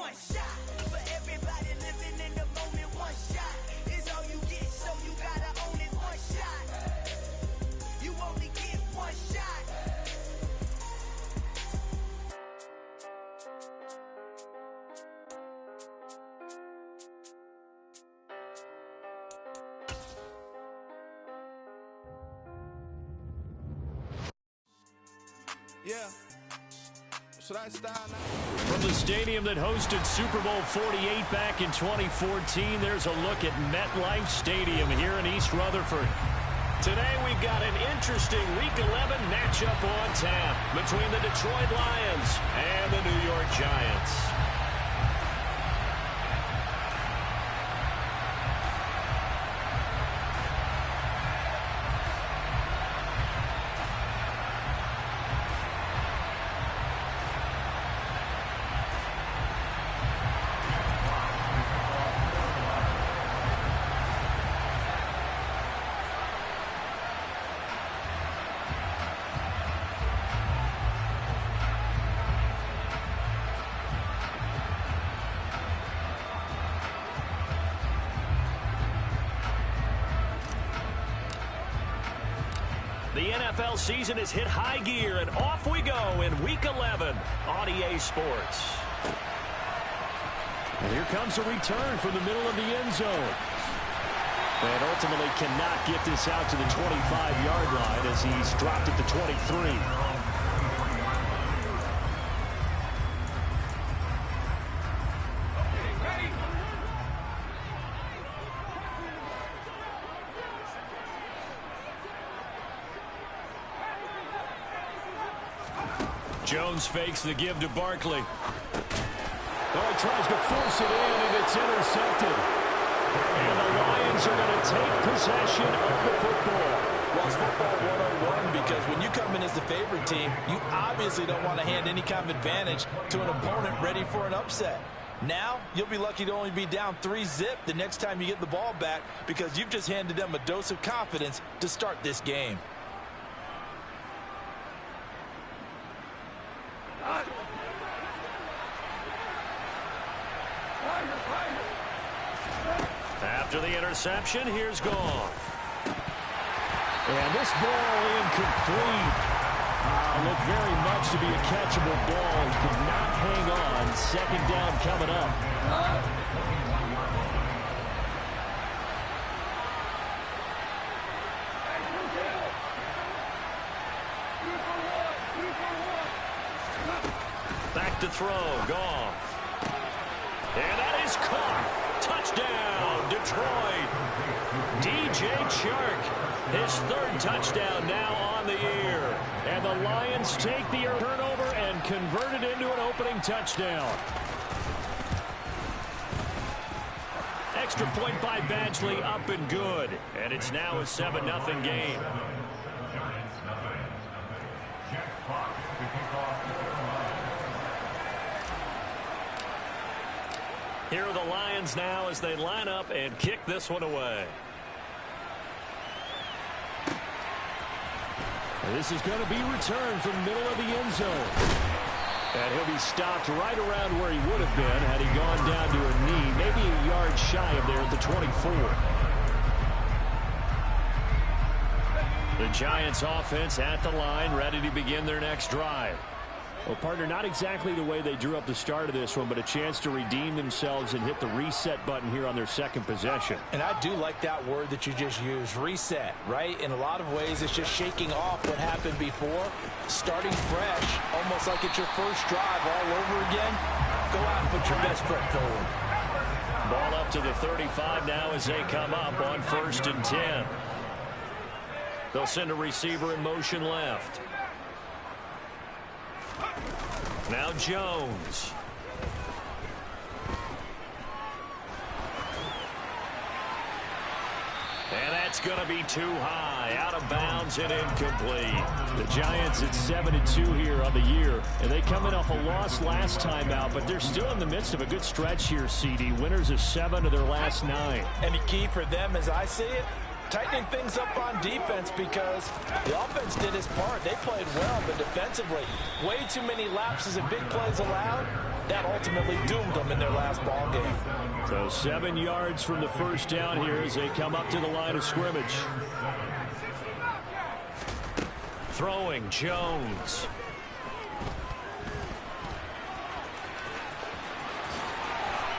one shot. For everybody living in the moment, one shot is all you get, so you gotta own it. One shot, you only get one shot. Yeah. Should I start now? From the stadium that hosted Super Bowl 48 back in 2014, there's a look at MetLife Stadium here in East Rutherford. Today we've got an interesting Week 11 matchup on tap between the Detroit Lions and the New York Giants. The NFL season has hit high gear, and off we go in Week 11 on EA Sports. And here comes a return from the middle of the end zone. And ultimately cannot get this out to the 25-yard line as he's dropped at the 23. Jones fakes the give to Barkley. Oh, he tries to force it in, and it's intercepted. And the Lions are going to take possession of the football. Well, it's football 101 because when you come in as the favorite team, you obviously don't want to hand any kind of advantage to an opponent ready for an upset. Now, you'll be lucky to only be down 3-zip the next time you get the ball back because you've just handed them a dose of confidence to start this game. After the interception, here's Goff. And this ball incomplete. Looked very much to be a catchable ball. He could not hang on. Second down coming up. Back to throw, Goff. And that is caught. Touchdown, Detroit. DJ Chark, his third touchdown now on the year. And the Lions take the turnover and convert it into an opening touchdown. Extra point by Badgley, up and good. And it's now a 7-0 game. Here are the Lions now as they line up and kick this one away. And this is going to be returned from the middle of the end zone. And he'll be stopped right around where he would have been had he gone down to a knee, maybe a yard shy of there at the 24. The Giants offense at the line, ready to begin their next drive. Well, partner, not exactly the way they drew up the start of this one, but a chance to redeem themselves and hit the reset button here on their second possession. And I do like that word that you just used, reset, right? In a lot of ways, it's just shaking off what happened before, starting fresh, almost like it's your first drive all over again. Go out and put your best foot forward. Ball up to the 35 now as they come up on 1st and 10. They'll send a receiver in motion left. Now Jones. And that's going to be too high. Out of bounds and incomplete. The Giants at 7-2 here on the year. And they come in off a loss last time out, but they're still in the midst of a good stretch here, CD. Winners of 7 of their last 9. And the key for them, as I see it, tightening things up on defense because the offense did its part. They played well, but defensively, way too many lapses and big plays allowed. That ultimately doomed them in their last ball game. So 7 yards from the first down here as they come up to the line of scrimmage. Throwing, Jones.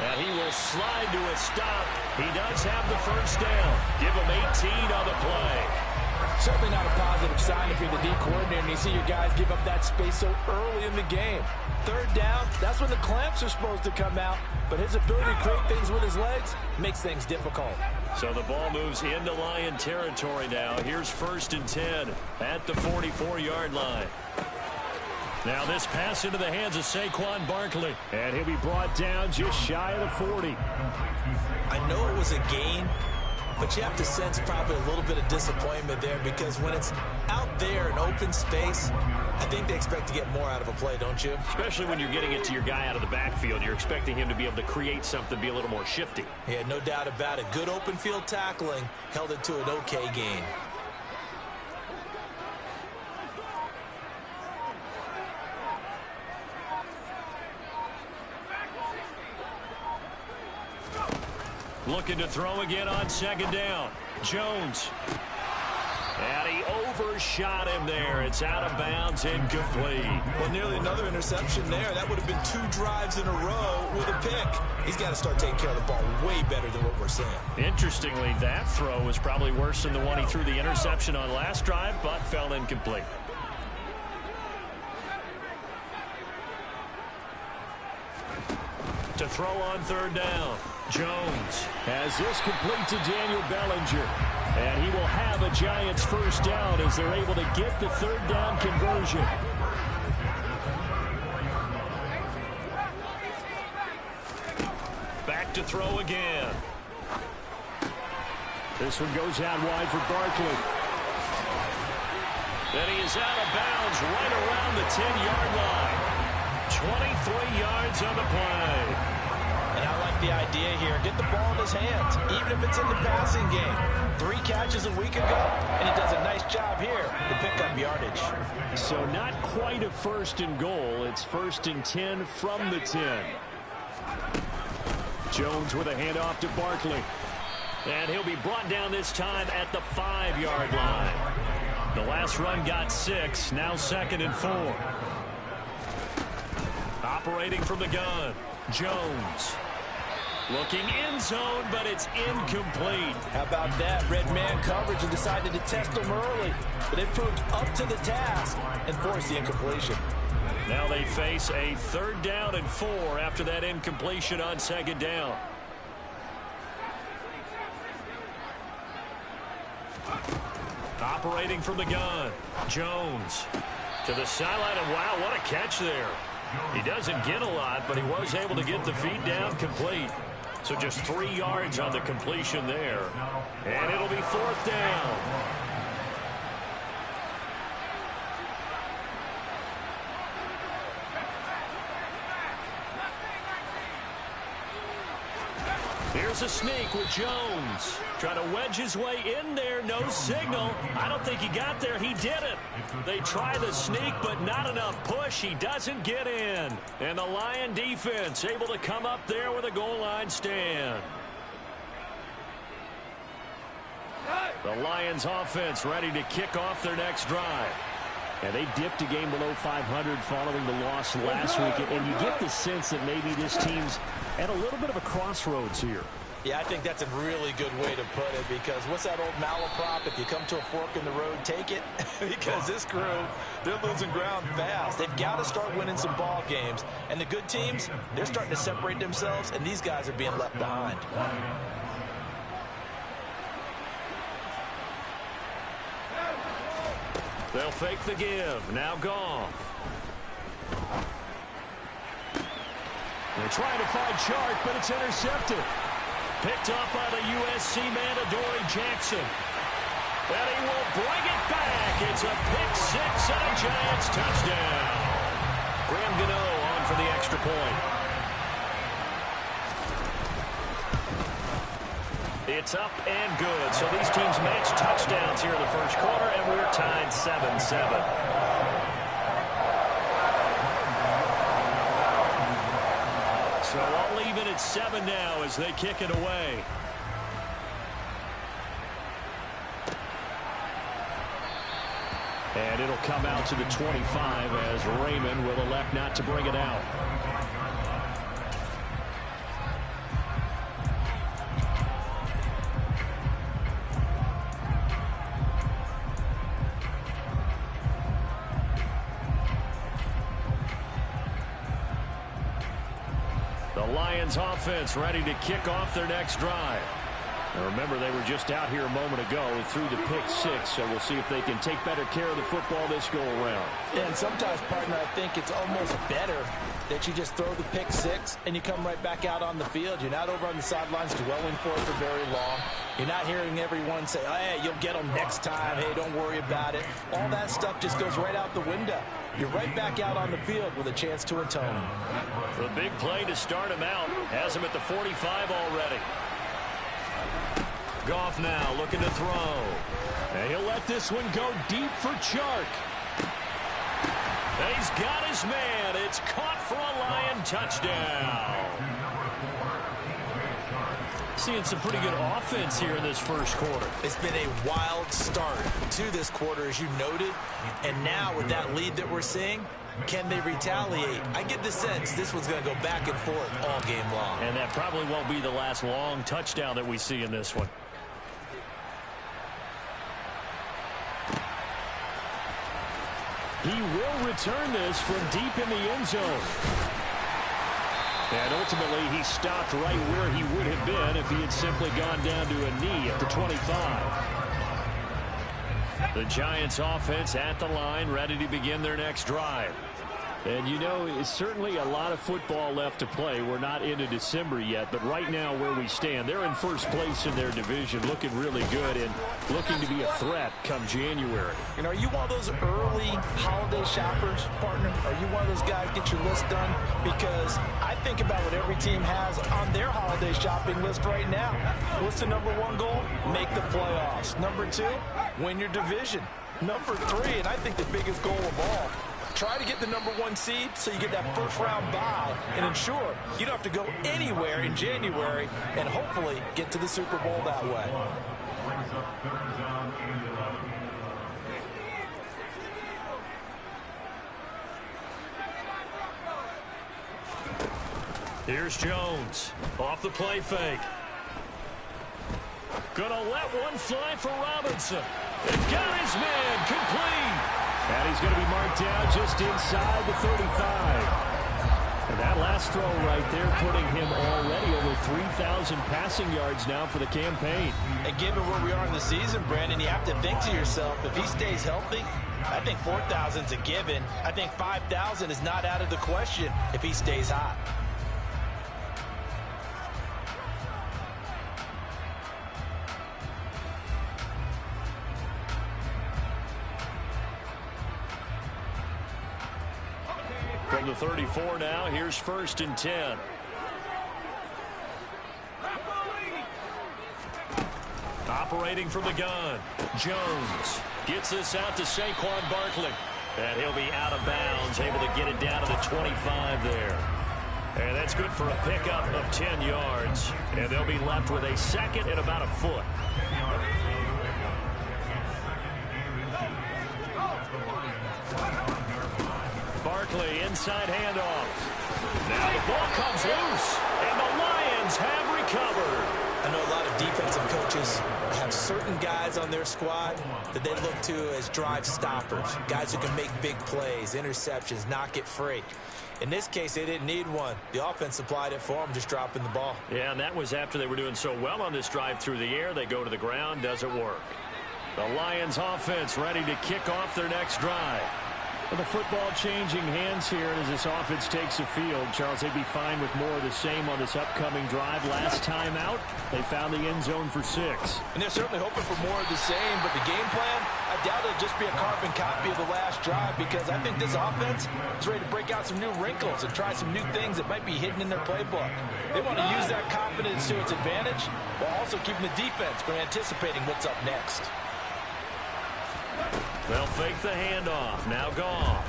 And he will slide to a stop. He does have the first down. Give him 18 on the play. Certainly not a positive sign if you're the D coordinator and you see your guys give up that space so early in the game. Third down, that's when the clamps are supposed to come out. But his ability to create things with his legs makes things difficult. So the ball moves into Lion territory now. Here's 1st and 10 at the 44-yard line. Now this pass into the hands of Saquon Barkley. And he'll be brought down just shy of the 40. I know it was a gain, but you have to sense probably a little bit of disappointment there because when it's out there in open space, I think they expect to get more out of a play, don't you? Especially when you're getting it to your guy out of the backfield. You're expecting him to be able to create something, be a little more shifty. Yeah, no doubt about it. Good open field tackling held it to an okay gain. Looking to throw again on 2nd down. Jones. And he overshot him there. It's out of bounds, incomplete. Well, nearly another interception there. That would have been 2 drives in a row with a pick. He's got to start taking care of the ball way better than what we're seeing. Interestingly, that throw was probably worse than the one he threw the interception on last drive, but fell incomplete. To throw on 3rd down. Jones has this complete to Daniel Bellinger. And he will have a Giants first down as they're able to get the 3rd down conversion. Back to throw again. This one goes out wide for Barkley. And he is out of bounds right around the 10-yard line. 23 yards on the play. And I like the idea here. Get the ball in his hands, even if it's in the passing game. 3 catches a week ago, and he does a nice job here to pick up yardage. So not quite a 1st and goal. It's 1st and 10 from the 10. Jones with a handoff to Barkley. And he'll be brought down this time at the 5-yard line. The last run got 6. Now 2nd and 4. Operating from the gun. Jones. Looking end zone, but it's incomplete. How about that? Red man coverage and decided to test them early. But they proved up to the task and forced the incompletion. Now they face a 3rd down and 4 after that incompletion on 2nd down. Operating from the gun. Jones to the sideline, and wow, what a catch there. He doesn't get a lot, but he was able to get the feet down complete. So just 3 yards on the completion there. And it'll be 4th down. Here's a sneak with Jones. Trying to wedge his way in there. No signal. I don't think he got there. He didn't. They try the sneak, but not enough push. He doesn't get in. And the Lion defense able to come up there with a goal line stand. The Lions offense ready to kick off their next drive. And they dipped a game below 500 following the loss last week. And you get the sense that maybe this team's at a little bit of a crossroads here. Yeah, I think that's a really good way to put it because what's that old malaprop? If you come to a fork in the road, take it. Because this crew, they're losing ground fast. They've got to start winning some ball games. And the good teams, they're starting to separate themselves, and these guys are being left behind. They'll fake the give. Now Goff. They're trying to find Chark, but it's intercepted. Picked up by the USC man, Adoree Jackson. And he will bring it back. It's a pick 6 and a Giants touchdown. Graham Gano on for the extra point. It's up and good. So these teams match touchdowns here in the first quarter, and we're tied 7-7. So I'll leave it at 7 now as they kick it away. And it'll come out to the 25 as Raymond will elect not to bring it out. The Lions offense ready to kick off their next drive. Now remember, they were just out here a moment ago through the pick 6, so we'll see if they can take better care of the football this go-around. Yeah, and sometimes, partner, I think it's almost better that you just throw the pick 6 and you come right back out on the field. You're not over on the sidelines dwelling for it for very long. You're not hearing everyone say, oh, hey, you'll get them next time. Hey, don't worry about it. All that stuff just goes right out the window. You're right back out on the field with a chance to atone. The big play to start him out. Has him at the 45 already. Goff now looking to throw. And he'll let this one go deep for Chark. And he's got his man. It's caught for a Lion touchdown. Seeing some pretty good offense here in this first quarter. It's been a wild start to this quarter, as you noted. And now with that lead that we're seeing, can they retaliate? I get the sense this one's going to go back and forth all game long. And that probably won't be the last long touchdown that we see in this one. He will return this from deep in the end zone. And ultimately, he stopped right where he would have been if he had simply gone down to a knee at the 25. The Giants offense at the line, ready to begin their next drive. And, you know, it's certainly a lot of football left to play. We're not into December yet, but right now where we stand, they're in first place in their division, looking really good and looking to be a threat come January. And are you one of those early holiday shoppers, partner? Are you one of those guys get your list done? Because I think about what every team has on their holiday shopping list right now. What's the number 1 goal? Make the playoffs. Number 2, win your division. Number 3, and I think the biggest goal of all, try to get the number 1 seed so you get that first-round bye and ensure you don't have to go anywhere in January and hopefully get to the Super Bowl that way. Here's Jones off the play fake. Gonna let one fly for Robinson. And got his man complete. And he's going to be marked down just inside the 35. And that last throw right there putting him already over 3,000 passing yards now for the campaign. And given where we are in the season, Brandon, you have to think to yourself, if he stays healthy, I think 4,000 is a given. I think 5,000 is not out of the question if he stays hot. From the 34 now, here's 1st and 10. Operating from the gun, Jones gets this out to Saquon Barkley. And he'll be out of bounds, able to get it down to the 25 there. And that's good for a pickup of 10 yards. And they'll be left with a 2nd and about a foot. Barkley, inside handoff. Now the ball comes loose, and the Lions have recovered. I know a lot of defensive coaches have certain guys on their squad that they look to as drive stoppers, guys who can make big plays, interceptions, knock it free. In this case, they didn't need one. The offense supplied it for them, just dropping the ball. Yeah, and that was after they were doing so well on this drive through the air. They go to the ground, doesn't work. The Lions offense ready to kick off their next drive. Well, the football changing hands here as this offense takes the field. Charles, they'd be fine with more of the same on this upcoming drive. Last time out, they found the end zone for 6. And they're certainly hoping for more of the same, but the game plan, I doubt it'll just be a carbon copy of the last drive, because I think this offense is ready to break out some new wrinkles and try some new things that might be hidden in their playbook. They want to use that confidence to its advantage while also keeping the defense from anticipating what's up next. They'll fake the handoff. Now Goff.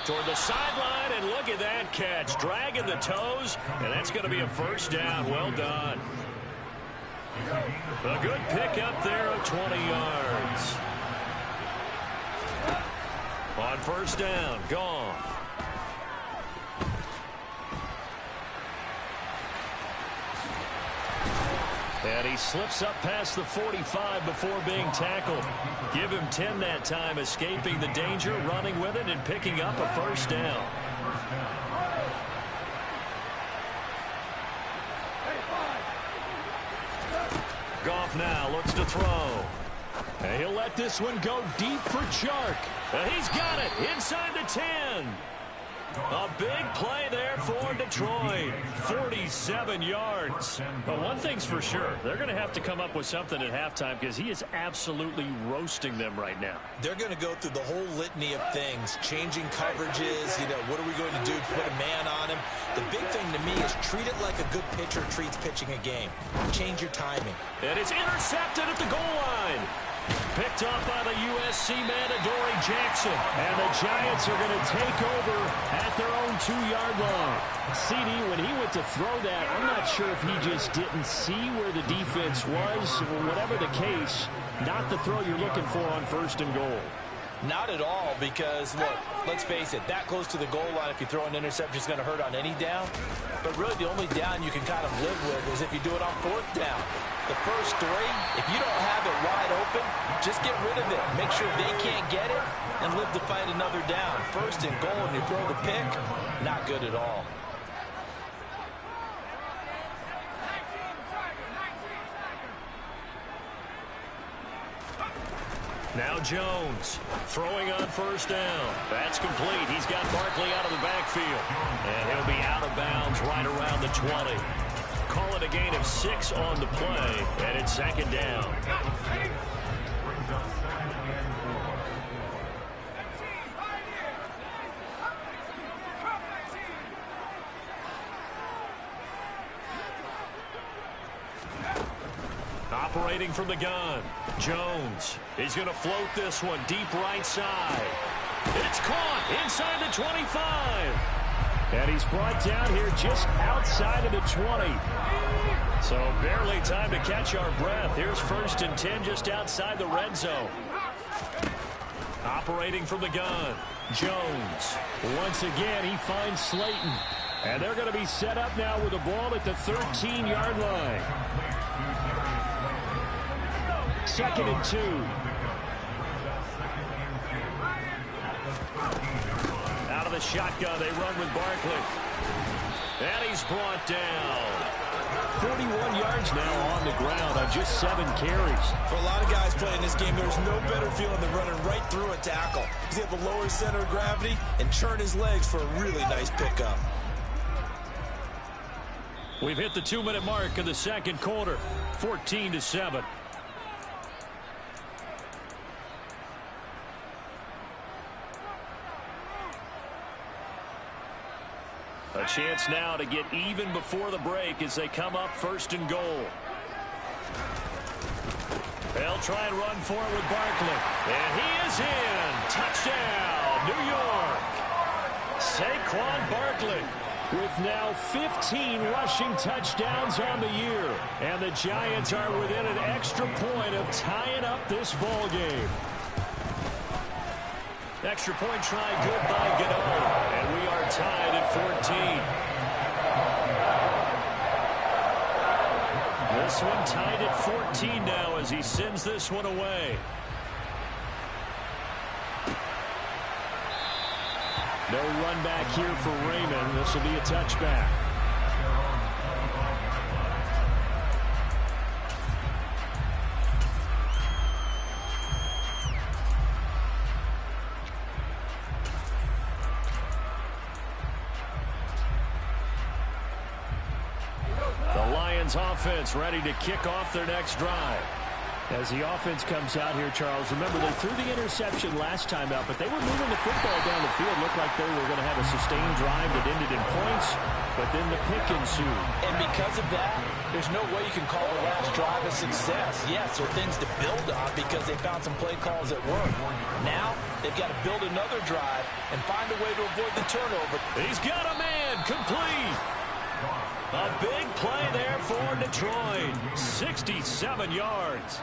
toward the sideline, and look at that catch. Dragging the toes, and that's going to be a first down. Well done. A good pickup there of 20 yards. On first down, Goff. And he slips up past the 45 before being tackled. Give him 10 that time, escaping the danger, running with it, and picking up a first down. Goff now looks to throw. And he'll let this one go deep for Chark. And he's got it inside the 10. A big play there for Detroit. 47 yards. But one thing's for sure. They're going to have to come up with something at halftime because he is absolutely roasting them right now. They're going to go through the whole litany of things, changing coverages, what are we going to do to put a man on him? The big thing to me is treat it like a good pitcher treats pitching a game. Change your timing. And it's intercepted at the goal line. Picked off by the USC man, Adoree Jackson. And the Giants are going to take over at their own 2-yard line. CD, when he went to throw that, I'm not sure if he just didn't see where the defense was, or whatever the case, not the throw you're looking for on first and goal. Not at all, because, look, let's face it, that close to the goal line, if you throw an interception, is going to hurt on any down. But really, the only down you can kind of live with is if you do it on fourth down. The first three, if you don't have it wide open, just get rid of it. Make sure they can't get it and live to fight another down. First and goal, and you throw the pick, not good at all. Now Jones throwing on first down. That's complete. He's got Barkley out of the backfield. And he'll be out of bounds right around the 20. Call it a gain of 6 on the play, and it's second down. Operating from the gun, Jones. He's going to float this one deep right side. It's caught inside the 25. And he's brought down here just outside of the 20. So barely time to catch our breath. Here's first and 10 just outside the red zone. Operating from the gun, Jones. Once again, he finds Slayton. And they're going to be set up now with the ball at the 13-yard line. Second and 2. Out of the shotgun, they run with Barkley. And he's brought down. 41 yards now on the ground on just 7 carries. For a lot of guys playing this game, there's no better feeling than running right through a tackle. He's able to lower his center of gravity and churn his legs for a really nice pickup. We've hit the 2-minute mark of the second quarter. 14-7. A chance now to get even before the break as they come up first and goal. They'll try and run for it with Barkley. And he is in. Touchdown, New York. Saquon Barkley with now 15 rushing touchdowns on the year. And the Giants are within an extra point of tying up this ball game. Extra point try good by Gano. And we are tied at 14. This one tied at 14 now as he sends this one away. No run back here for Raymond. This will be a touchback. Offense ready to kick off their next drive. As the offense comes out here, Charles, remember they threw the interception last time out, but they were moving the football down the field. Looked like they were going to have a sustained drive that ended in points, but then the pick ensued. And because of that, there's no way you can call the last drive a success. Yes, there are things to build on because they found some play calls that work. Now, they've got to build another drive and find a way to avoid the turnover. He's got a man complete. A big play there for Detroit. 67 yards.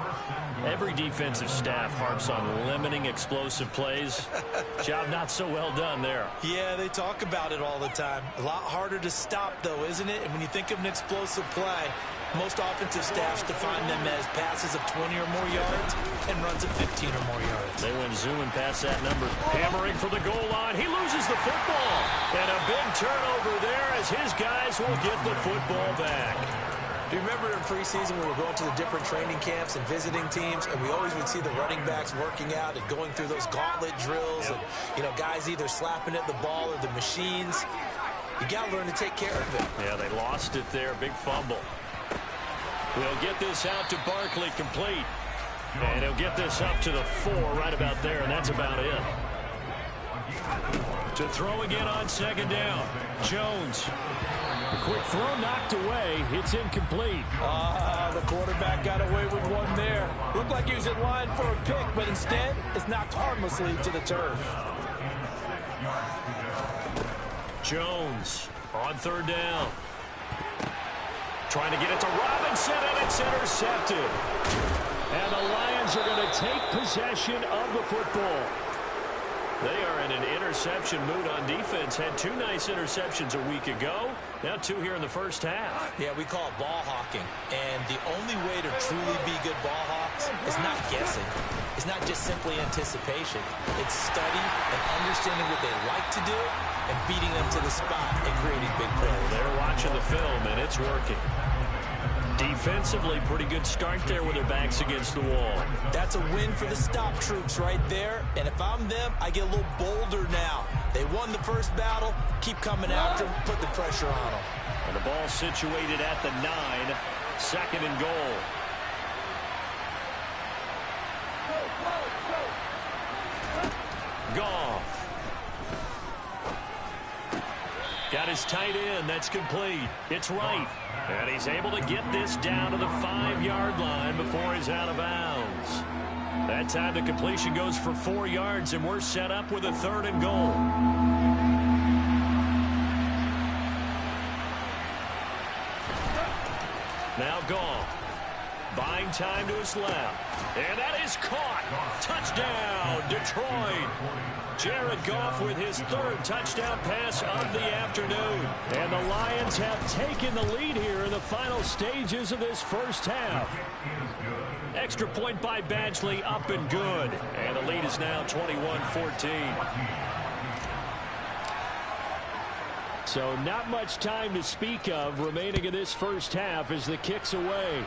Every defensive staff harps on limiting explosive plays. Job not so well done there. Yeah, they talk about it all the time. A lot harder to stop, though, isn't it? And when you think of an explosive play, most offensive staffs define them as passes of 20 or more yards and runs of 15 or more yards. They went zooming past that number. Hammering for the goal line. He loses the football. And a big turnover there as his guys will get the football back. Do you remember in preseason we were going to the different training camps and visiting teams, and we always would see the running backs working out and going through those gauntlet drills, and, you know, guys either slapping at the ball or the machines. You got to learn to take care of it. Yeah, they lost it there. Big fumble. We'll get this out to Barkley, complete. And he'll get this up to the 4 right about there, and that's about it. To throw again on second down. Jones. A quick throw knocked away. It's incomplete. The quarterback got away with one there. Looked like he was in line for a pick, but instead it's knocked harmlessly to the turf. Jones on third down. Trying to get it to Robinson, and it's intercepted. And the Lions are going to take possession of the football. They are in an interception mood on defense. Had 2 nice interceptions a week ago. Now 2 here in the first half. Yeah, we call it ball hawking. And the only way to truly be good ball hawks is not guessing. It's not just simply anticipation. It's study and understanding what they like to do and beating them to the spot and creating big plays. They're watching the film, and it's working. Defensively, pretty good start there with their backs against the wall. That's a win for the stop troops right there. And if I'm them, I get a little bolder now. They won the first battle. Keep coming after them. Put the pressure on them. And the ball situated at the 9. Second and goal. Goff. Got his tight end. That's complete. It's right. And he's able to get this down to the 5-yard line before he's out of bounds. That time the completion goes for 4 yards, and we're set up with a 3rd and goal. Now Goff. Buying time to his left. And that is caught. Touchdown, Detroit. Jared Goff with his 3rd touchdown pass of the afternoon. And the Lions have taken the lead here in the final stages of this first half. Extra point by Badgley, up and good. And the lead is now 21-14. So not much time to speak of remaining in this first half as the kick's away.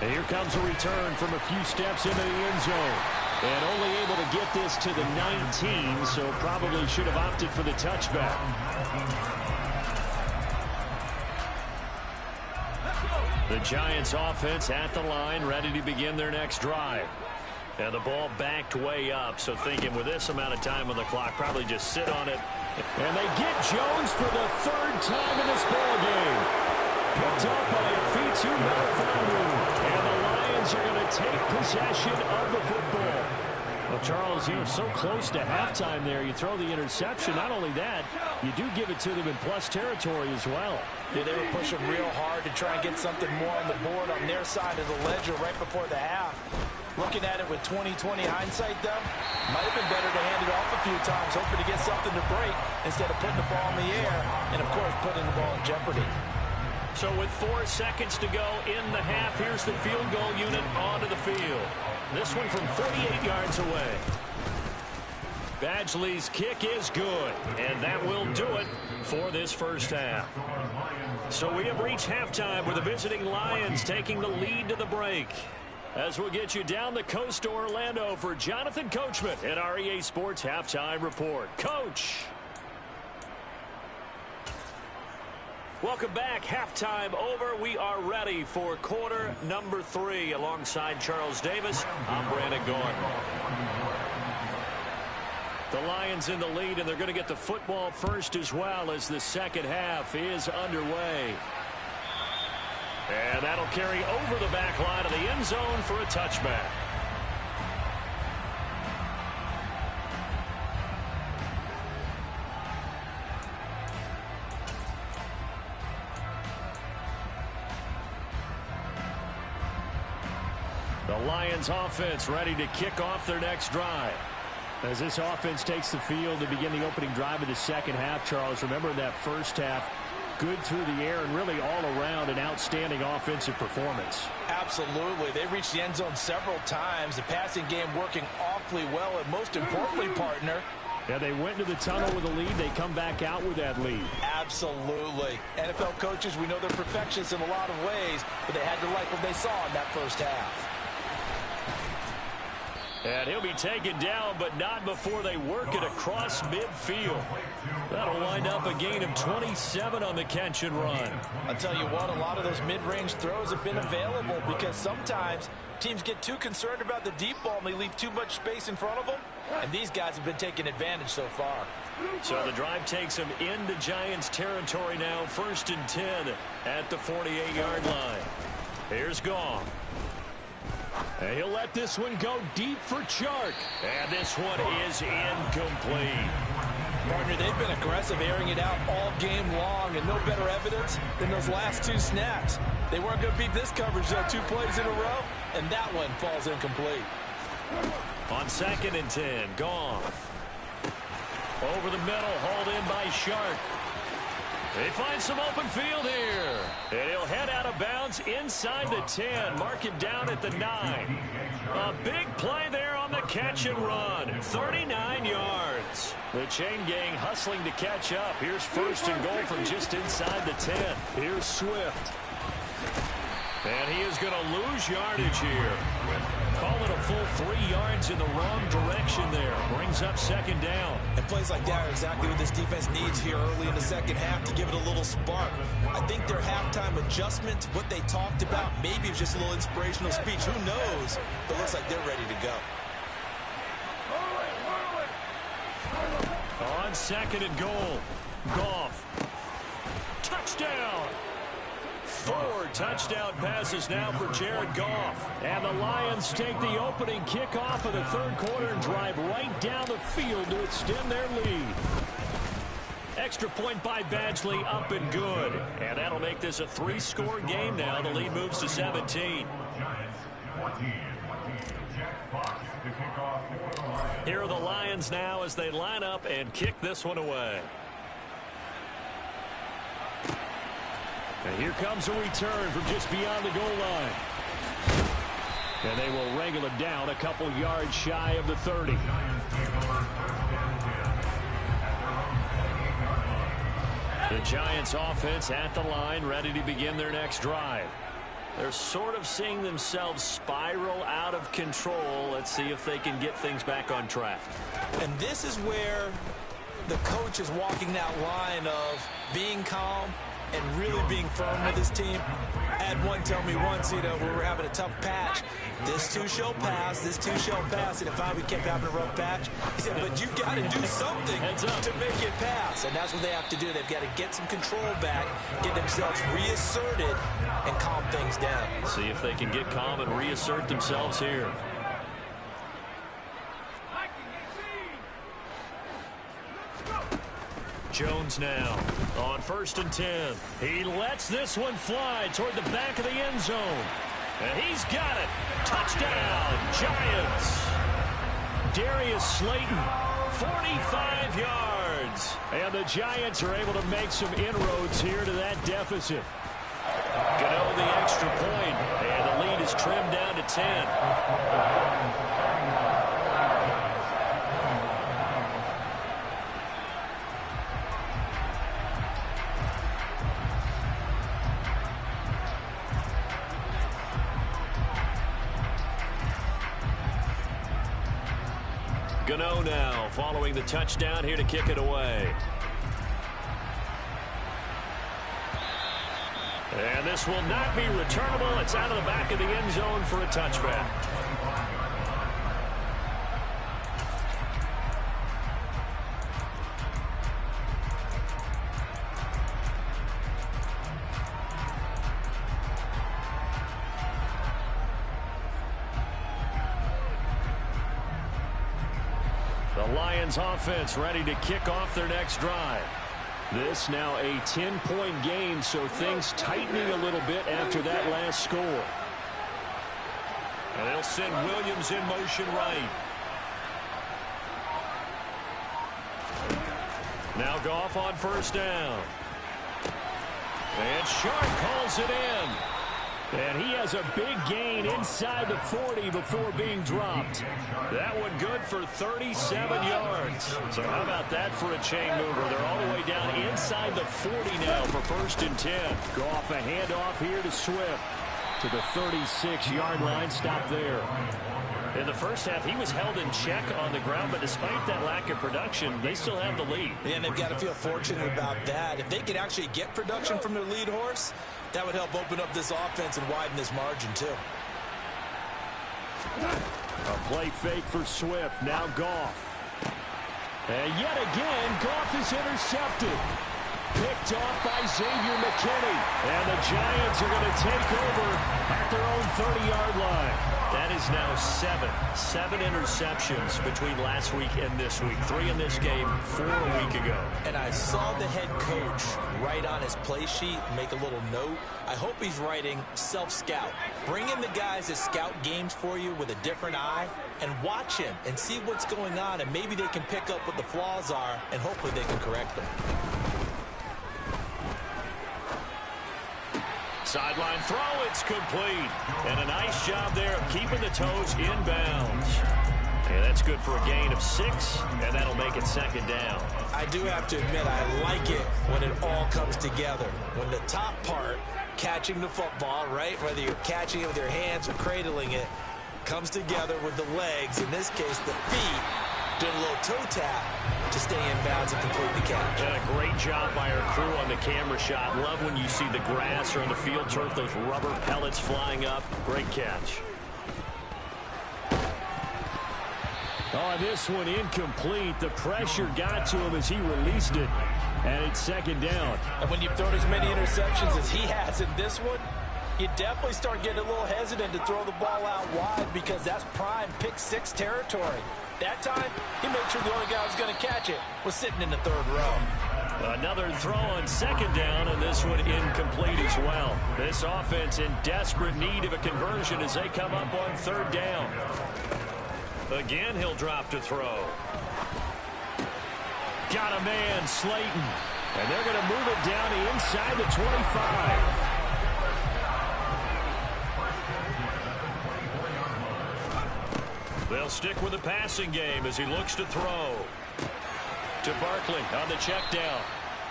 And here comes a return from a few steps into the end zone. And only able to get this to the 19, so probably should have opted for the touchback. The Giants offense at the line, ready to begin their next drive. And the ball backed way up, so thinking with this amount of time on the clock, probably just sit on it. And they get Jones for the 3rd time in this ball game. Picked up by Afitu Melifonwu. And the Lions are going to take possession of the football. Well, Charles, you know, so close to halftime there. You throw the interception. Not only that, you do give it to them in plus territory as well. Yeah, they were pushing real hard to try and get something more on the board on their side of the ledger right before the half. Looking at it with 20/20 hindsight, though, might have been better to hand it off a few times, hoping to get something to break instead of putting the ball in the air and, of course, putting the ball in jeopardy. So with 4 seconds to go in the half, here's the field goal unit onto the field. This one from 48 yards away. Badgley's kick is good, and that will do it for this first half. So we have reached halftime with the visiting Lions taking the lead to the break. As we'll get you down the coast to Orlando for Jonathan Coachman at our EA Sports Halftime Report. Coach. Welcome back. Halftime over. We are ready for quarter number 3. Alongside Charles Davis, I'm Brandon Gaudin. The Lions in the lead, and they're going to get the football first as well as the second half is underway. And that'll carry over the back line of the end zone for a touchback. The Lions offense ready to kick off their next drive. As this offense takes the field to begin the opening drive of the second half, Charles, remember that first half, good through the air and really all around an outstanding offensive performance. Absolutely. They reached the end zone several times. The passing game working awfully well, and most importantly, partner, yeah, they went to the tunnel with a lead. They come back out with that lead. Absolutely. NFL coaches, we know they're perfectionists in a lot of ways, but they had to like what they saw in that first half. And he'll be taken down, but not before they work it across midfield. That'll wind up a gain of 27 on the catch and run. I'll tell you what, a lot of those mid-range throws have been available because sometimes teams get too concerned about the deep ball and they leave too much space in front of them. And these guys have been taking advantage so far. So the drive takes them into Giants territory now. 1st and 10 at the 48-yard line. Here's Goff. And he'll let this one go deep for Chark. And this one is incomplete. Partner, they've been aggressive, airing it out all game long, and no better evidence than those last 2 snaps. They weren't going to beat this coverage, though, 2 plays in a row, and that one falls incomplete. On 2nd and 10, Goff. Over the middle, hauled in by Chark. They find some open field here. And he'll head out of bounds inside the 10. Mark it down at the 9. A big play there on the catch and run. 39 yards. The chain gang hustling to catch up. Here's 1st and goal from just inside the 10. Here's Swift. And he is going to lose yardage here. Call it a full 3 yards in the wrong direction there. Brings up 2nd down. And plays like that are exactly what this defense needs here early in the second half to give it a little spark. I think their halftime adjustment, what they talked about, maybe it was just a little inspirational speech. Who knows? But it looks like they're ready to go. On 2nd and goal, Goff. Touchdown! 4 touchdown passes now for Jared Goff. And the Lions take the opening kickoff of the 3rd quarter and drive right down the field to extend their lead. Extra point by Badgley, up and good. And that'll make this a 3-score game now. The lead moves to 17. Here are the Lions now as they line up and kick this one away. And here comes a return from just beyond the goal line. And they will wrangle it down a couple yards shy of the 30. The Giants offense at the line, ready to begin their next drive. They're sort of seeing themselves spiral out of control. Let's see if they can get things back on track. And this is where the coach is walking that line of being calm and really being firm with his team. I had one tell me once, we were having a tough patch. This too shall pass, this too shall pass. And if we kept having a rough patch, he said, but you've got to do something to make it pass. And that's what they have to do. They've got to get some control back, get themselves reasserted, and calm things down. See if they can get calm and reassert themselves here. Jones now on 1st and 10. He lets this one fly toward the back of the end zone. And he's got it. Touchdown, Giants. Darius Slayton, 45 yards. And the Giants are able to make some inroads here to that deficit. Gano the extra point, and the lead is trimmed down to 10. Gano now following the touchdown here to kick it away. And this will not be returnable. It's out of the back of the end zone for a touchback. The Lions offense ready to kick off their next drive. This now a 10-point game, so things tightening a little bit after that last score. And they'll send Williams in motion right. Now Goff on first down. And Sharp calls it in. And he has a big gain inside the 40 before being dropped. That one good for 37 yards. So how about that for a chain mover? They're all the way down inside the 40 now for 1st and 10. Goff a handoff here to Swift to the 36-yard line. Stop there. In the first half, he was held in check on the ground, but despite that lack of production, they still have the lead. And they've got to feel fortunate about that. If they could actually get production from their lead horse, that would help open up this offense and widen this margin, too. A play fake for Swift. Now Goff. And yet again, Goff is intercepted. Picked off by Xavier McKinney. And the Giants are going to take over at their own 30-yard line. That is now 7 interceptions between last week and this week. 3 in this game, 4 a week ago. And I saw the head coach write on his play sheet, make a little note. I hope he's writing self-scout. Bring in the guys that scout games for you with a different eye and watch him and see what's going on, and maybe they can pick up what the flaws are, and hopefully they can correct them. Sideline throw, it's complete. And a nice job there of keeping the toes in bounds. And that's good for a gain of 6, and that'll make it 2nd down. I do have to admit, I like it when it all comes together. When the top part, catching the football, right, whether you're catching it with your hands or cradling it, comes together with the legs, in this case the feet, doing a little toe tap to stay in bounds and complete the catch. And a great job by our crew on the camera shot. Love when you see the grass or on the field turf, those rubber pellets flying up. Great catch. Oh, this one incomplete. The pressure got to him as he released it. And it's 2nd down. And when you've thrown as many interceptions as he has in this one, you definitely start getting a little hesitant to throw the ball out wide because that's prime pick 6 territory. That time, he made sure the only guy who was going to catch it was sitting in the 3rd row. Another throw on 2nd down, and this one incomplete as well. This offense in desperate need of a conversion as they come up on 3rd down. Again, he'll drop to throw. Got a man, Slayton. And they're going to move it down to inside the 25. They'll stick with the passing game as he looks to throw. To Barkley on the check down.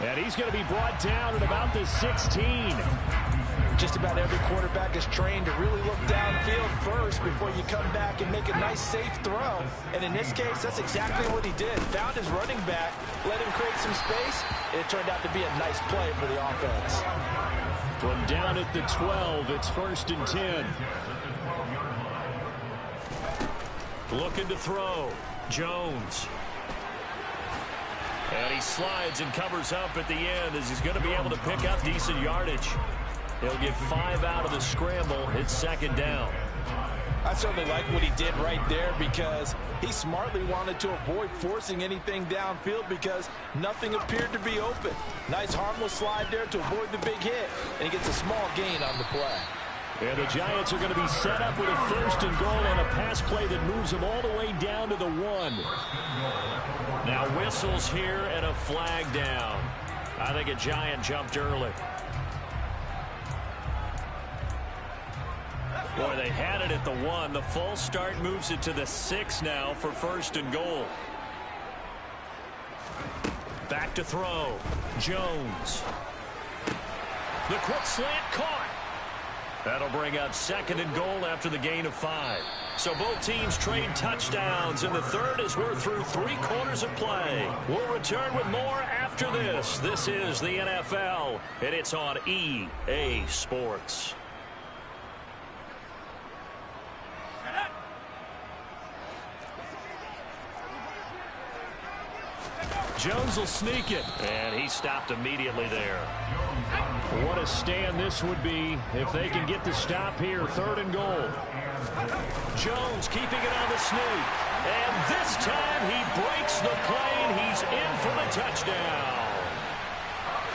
And he's going to be brought down at about the 16. Just about every quarterback is trained to really look downfield first before you come back and make a nice, safe throw. And in this case, that's exactly what he did. Found his running back, let him create some space, and it turned out to be a nice play for the offense. From down at the 12, it's 1st and 10. Looking to throw. Jones. And he slides and covers up at the end as he's going to be able to pick up decent yardage. He'll get 5 out of the scramble. It's 2nd down. I certainly like what he did right there because he smartly wanted to avoid forcing anything downfield because nothing appeared to be open. Nice harmless slide there to avoid the big hit, and he gets a small gain on the play. And the Giants are going to be set up with a 1st and goal on a pass play that moves them all the way down to the 1. Now whistles here and a flag down. I think a Giant jumped early. Boy, they had it at the 1. The false start moves it to the 6 now for 1st and goal. Back to throw. Jones. The quick slant caught. That'll bring up 2nd and goal after the gain of 5. So both teams trade touchdowns in the third as we're through 3 quarters of play. We'll return with more after this. This is the NFL, and it's on EA Sports. Jones will sneak it. And he stopped immediately there. What a stand this would be if they can get the stop here. 3rd and goal. Jones keeping it on the sneak. And this time he breaks the play and he's in for the touchdown.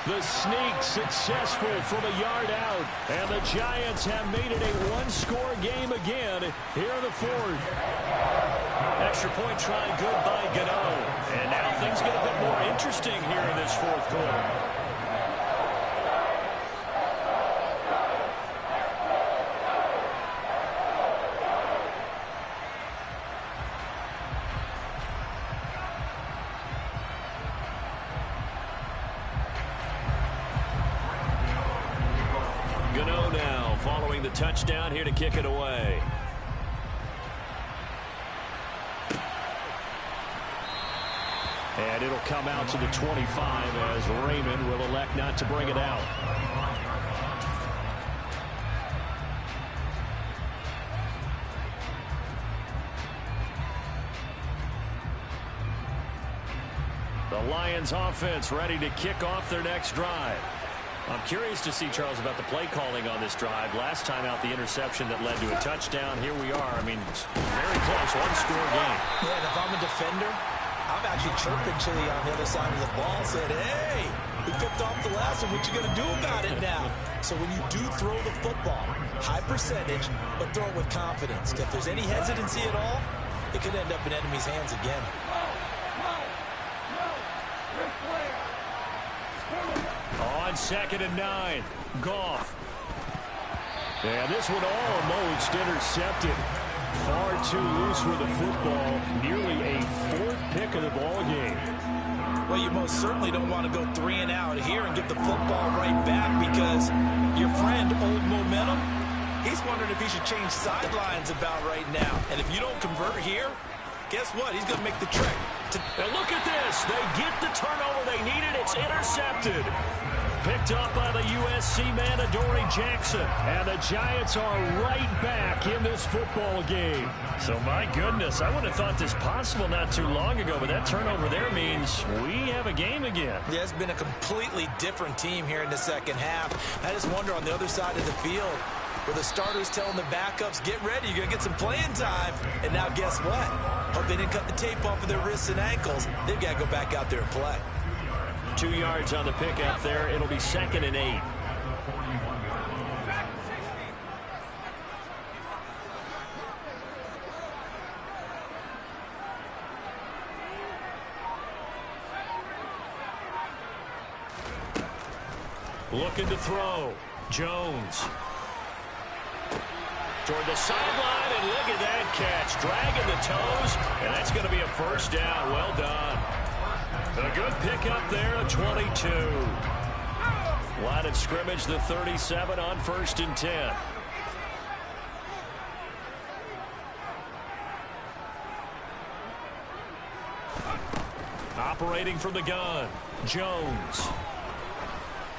The sneak successful from a yard out. And the Giants have made it a 1-score game again here in the 4th. Extra point try good by Gano. And now things get a bit more interesting here in this 4th quarter. Gano now following the touchdown here to kick it away. And it'll come out to the 25 as Raymond will elect not to bring it out. The Lions offense ready to kick off their next drive. I'm curious to see, Charles, about the play calling on this drive. Last time out, the interception that led to a touchdown. Here we are. I mean, it's very close, 1-score game. Yeah, and if I'm a defender, I'm actually chirping Chili on the other side of the ball, saying, hey, we picked off the last one. What you going to do about it now? So when you do throw the football, high percentage, but throw it with confidence. If there's any hesitancy at all, it could end up in enemy's hands again. On 2nd and 9, Goff. And this one almost intercepted. Far too loose with the football. Nearly a 4th pick of the ball game. Well, you most certainly don't want to go 3 and out here and get the football right back because your friend, Old Momentum, he's wondering if he should change sidelines about right now. And if you don't convert here, guess what? He's going to make the trek. And look at this. They get the turnover they needed. It's intercepted. Picked up by the USC man, Adoree Jackson. And the Giants are right back in this football game. So, my goodness, I wouldn't have thought this possible not too long ago, but that turnover there means we have a game again. Yeah, it's been a completely different team here in the second half. I just wonder on the other side of the field, where the starters telling the backups, get ready, you're going to get some playing time. And now guess what? Hope they didn't cut the tape off of their wrists and ankles. They've got to go back out there and play. 2 yards on the pickup there. It'll be 2nd and 8. Looking to throw. Jones. Toward the sideline, and look at that catch. Dragging the toes, and that's going to be a 1st down. Well done. A good pickup there, a 22. Line of scrimmage, the 37 on 1st and 10. Operating from the gun, Jones.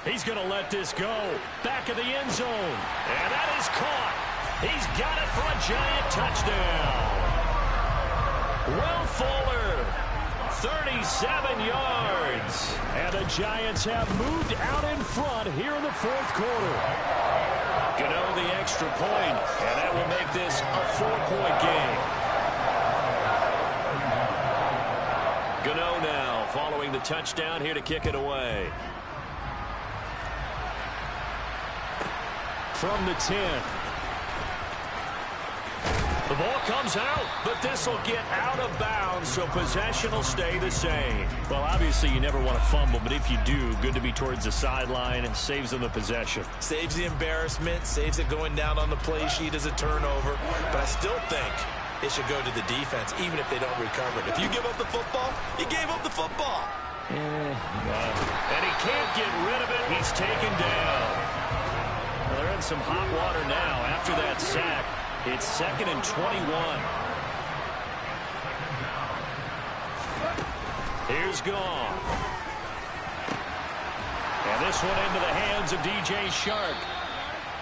He's going to let this go. Back of the end zone. And that is caught. He's got it for a Giant touchdown. Will Fuller, 37 yards. And the Giants have moved out in front here in the 4th quarter. Gano the extra point, and that will make this a 4-point game. Gano now following the touchdown here to kick it away. From the 10. The ball comes out, but this will get out of bounds, so possession will stay the same. Well, obviously you never want to fumble, but if you do, good to be towards the sideline and saves them the possession. Saves the embarrassment, saves it going down on the play sheet as a turnover. But I still think it should go to the defense, even if they don't recover it. If you give up the football, you gave up the football. And he can't get rid of it. He's taken down. Well, they're in some hot water now after that sack. It's 2nd and 21. Here's Goff. And this one into the hands of DJ Chark.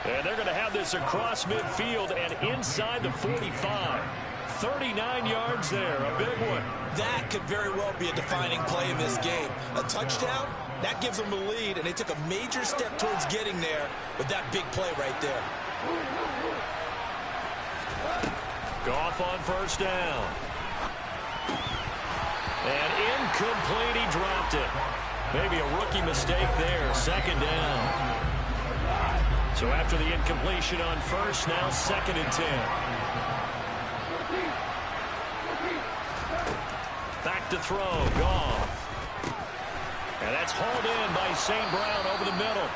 And they're going to have this across midfield and inside the 45. 39 yards there, a big one. That could very well be a defining play in this game. A touchdown, that gives them the lead, and they took a major step towards getting there with that big play right there. Goff on first down. And incomplete, he dropped it. Maybe a rookie mistake there, 2nd down. So after the incompletion on first, now 2nd and 10. Back to throw, Goff. And that's hauled in by St. Brown over the middle.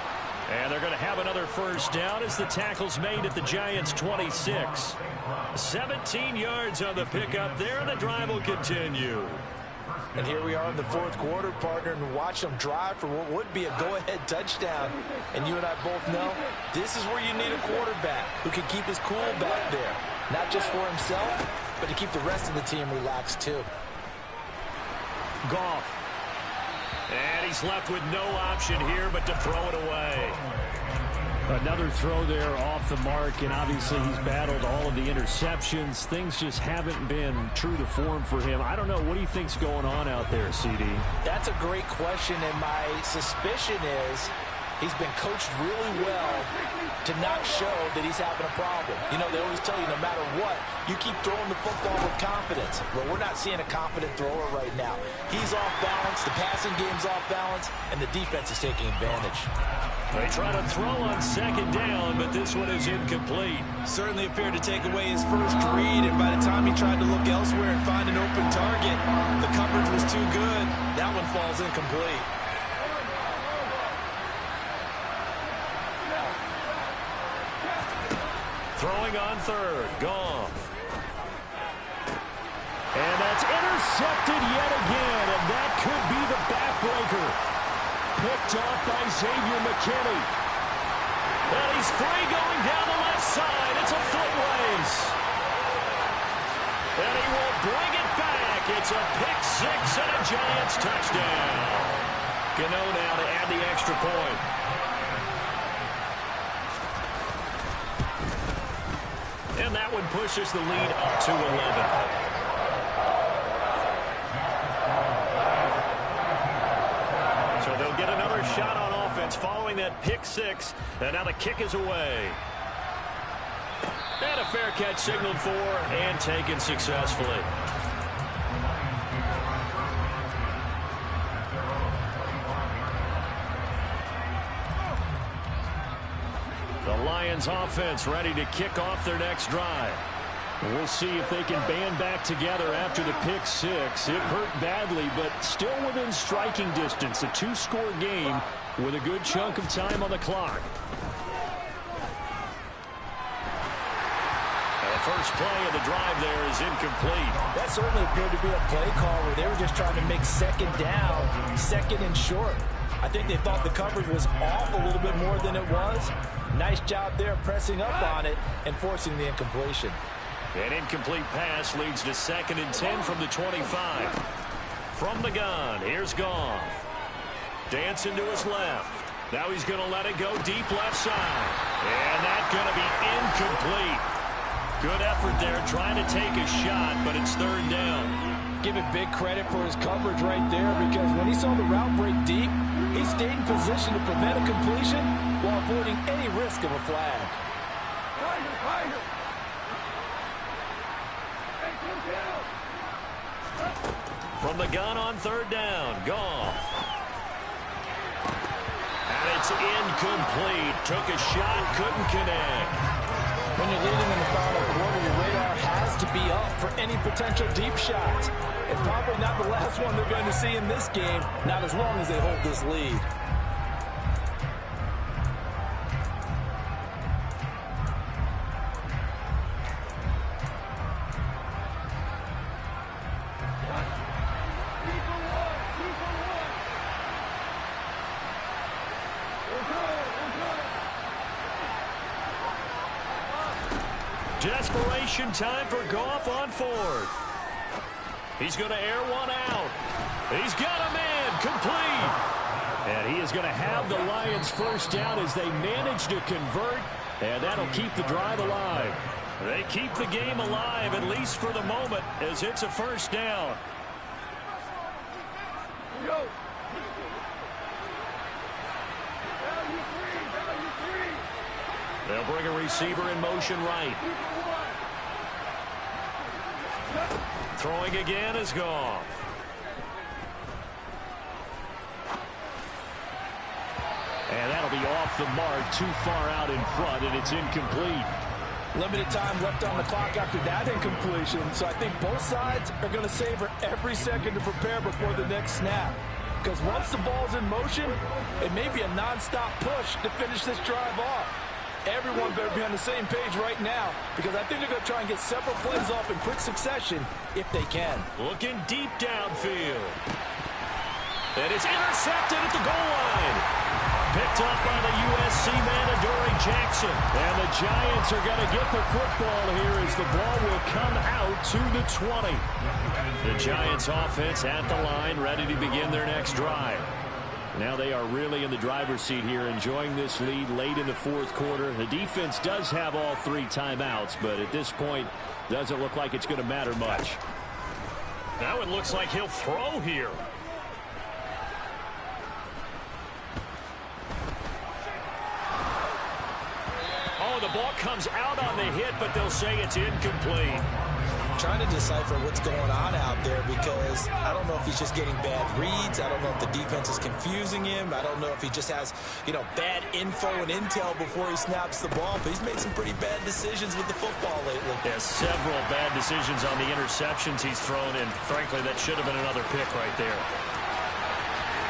And they're going to have another first down as the tackle's made at the Giants' 26. 17 yards on the pickup there, and the drive will continue. And here we are in the 4th quarter, partner, and watch them drive for what would be a go-ahead touchdown. And you and I both know this is where you need a quarterback who can keep his cool back there. Not just for himself, but to keep the rest of the team relaxed too. Goff. And he's left with no option here but to throw it away. Another throw there off the mark, and obviously he's battled all of the interceptions. Things just haven't been true to form for him. I don't know. What do you think's going on out there, CD? That's a great question, and my suspicion is he's been coached really well to not show that he's having a problem. You know, they always tell you no matter what, you keep throwing the football with confidence. Well, we're not seeing a confident thrower right now. He's off balance, the passing game's off balance, and the defense is taking advantage. They try to throw on 2nd down, but this one is incomplete. Certainly appeared to take away his first read, and by the time he tried to look elsewhere and find an open target, the coverage was too good. That one falls incomplete. Throwing on 3rd, Goff. And that's intercepted yet again, and that could be the backbreaker. Picked off by Xavier McKinney. And he's free going down the left side. It's a foot race. And he will bring it back. It's a pick-6 and a Giants touchdown. Gano now to add the extra point. And that one pushes the lead up to 11. So they'll get another shot on offense following that pick-6. And now the kick is away. And a fair catch signaled for and taken successfully. The Lions offense ready to kick off their next drive. We'll see if they can band back together after the pick-6. It hurt badly, but still within striking distance. A 2-score game with a good chunk of time on the clock. And the first play of the drive there is incomplete. That certainly appeared to be a play call where they were just trying to make 2nd down, 2nd and short. I think they thought the coverage was off a little bit more than it was. Nice job there pressing up on it and forcing the incompletion. An incomplete pass leads to 2nd and 10 from the 25. From the gun, here's Goff. Dancing to his left. Now he's going to let it go deep left side. And that's going to be incomplete. Good effort there trying to take a shot, but it's 3rd down. Give it big credit for his coverage right there, because when he saw the route break deep, he stayed in position to prevent a completion while avoiding any risk of a flag. From the gun on 3rd down, Goff. And it's incomplete. Took a shot, couldn't connect. When you're leading in the final quarter, your radar has to be up for any potential deep shots. It's probably not the last one they're going to see in this game, not as long as they hold this lead. Desperation time for Goff on fourth. He's going to air one out. He's got a man complete. And he is going to have the Lions first down as they manage to convert. And that'll keep the drive alive. They keep the game alive, at least for the moment, as it's a first down. They'll bring a receiver in motion right. Throwing again is Goff. And that'll be off the mark, too far out in front, and it's incomplete. Limited time left on the clock after that incompletion, so I think both sides are going to savor every second to prepare before the next snap. Because once the ball's in motion, it may be a nonstop push to finish this drive off. Everyone better be on the same page right now, because I think they're going to try and get several plays off in quick succession if they can. Looking deep downfield. And it's intercepted at the goal line. Picked up by the USC man, Adoree Jackson. And the Giants are going to get the football here as the ball will come out to the 20. The Giants offense at the line, ready to begin their next drive. Now they are really in the driver's seat here, enjoying this lead late in the fourth quarter. The defense does have all 3 timeouts, but at this point, doesn't look like it's going to matter much. Now it looks like he'll throw here. The ball comes out on the hit, but they'll say it's incomplete. Trying to decipher what's going on out there, because I don't know if he's just getting bad reads. I don't know if the defense is confusing him. I don't know if he just has, bad info and intel before he snaps the ball. But he's made some pretty bad decisions with the football lately. Yeah, several bad decisions on the interceptions he's thrown, and frankly, that should have been another pick right there.